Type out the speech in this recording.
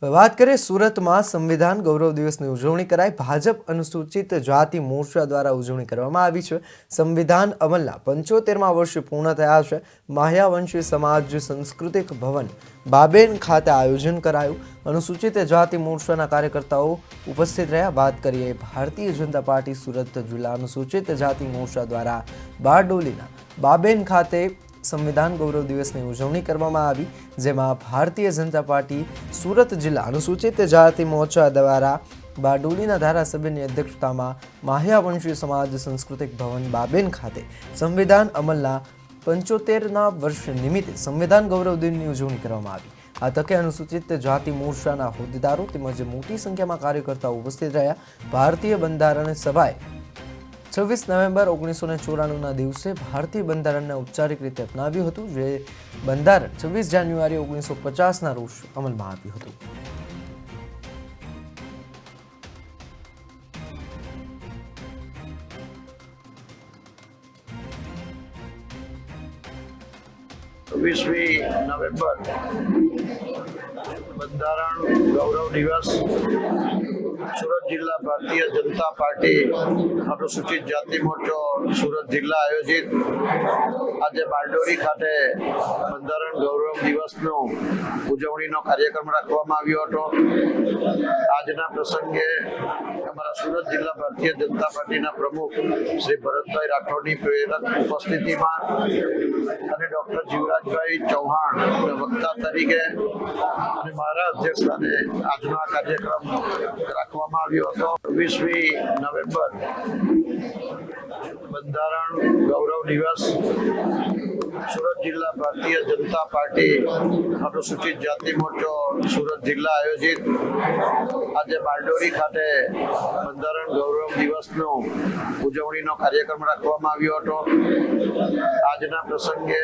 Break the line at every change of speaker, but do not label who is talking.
વાત કરીએ સુરતમાં સંવિધાન ગૌરવ દિવસની ઉજવણી કરાઈ। ભાજપ અનુસૂચિત જાતિ મોરચા દ્વારા ઉજવણી કરવામાં આવી છે। સંવિધાન અમલના 75મા વર્ષે પૂર્ણ થયા છે। માહ્યાવંશી સમાજ સાંસ્કૃતિક ભવન બાબેન ખાતે આયોજન કરાયું। અનુસૂચિત જાતિ મોરચાના કાર્યકર્તાઓ ઉપસ્થિત રહ્યા। વાત કરીએ ભારતીય જનતા પાર્ટી સુરત જિલ્લા અનુસૂચિત જાતિ મોરચા દ્વારા બારડોલીના બાબેન ખાતે સંવિધાન ગૌરવ દિવસની ઉજવણી કરવામાં આવી, જેમાં ભારતીય જનતા પાર્ટી સુરત જિલ્લા અનુસૂચિત જાતિ મોરચા દ્વારા બારડોલીના ધારાસભ્યની અધ્યક્ષતામાં માહ્યાવંશી સમાજ સાંસ્કૃતિક ભવન બાબેન ખાતે સંવિધાન અમલના 75ના વર્ષ નિમિત્તે સંવિધાન ગૌરવ દિનની ઉજવણી કરવામાં આવી। આ તકે અનુસૂચિત જાતિ મોરચાના હોદ્દેદારો તેમજ મોટી સંખ્યામાં કાર્યકર્તાઓ ઉપસ્થિત રહ્યા। ભારતીય બંધારણ સભાએ 26 નવેમ્બર 1994ના દિવસે ભારતીય બંધારણને ઔપચારિક રીતે અપનાવ્યું હતું, જે બંધારણ 26 જાન્યુઆરી 1950ના રોજ અમલમાં આવ્યું હતું।
નવેમ્બર બંધારણ ગૌરવ દિવસ સુરત જિલ્લા ભારતીય જનતા પાર્ટી અનુસૂચિત જાતિ મોરચો સુરત જિલ્લા આયોજિત આજે બારડોલી ખાતે બંધારણ ગૌરવ દિવસનો ઉજવણીનો કાર્યક્રમ રાખવામાં આવ્યો હતો। આજના પ્રસંગે અમારા સુરત જિલ્લા ભારતીય જનતા પાર્ટીના પ્રમુખ શ્રી ભરતભાઈ રાઠોડની પ્રેરક ઉપસ્થિતિમાં અને ડોક્ટર જીવરાજભાઈ ચૌહાણ વક્તા તરીકે અને મારા અધ્યક્ષસ્થાને આજનો આ કાર્યક્રમ રાખવામાં આવ્યો હતો। 20મી નવેમ્બર બંધારણ ગૌરવ દિવસ સુરત જિલ્લા ભારતીય જનતા પાર્ટી અનુસૂચિત જાતિ મોરચો સુરત જિલ્લા આયોજિત આજે બારડોલી ખાતે બંધારણ ગૌરવ દિવસનો ઉજવણીનો કાર્યક્રમ રાખવામાં આવ્યો હતો। આજના પ્રસંગે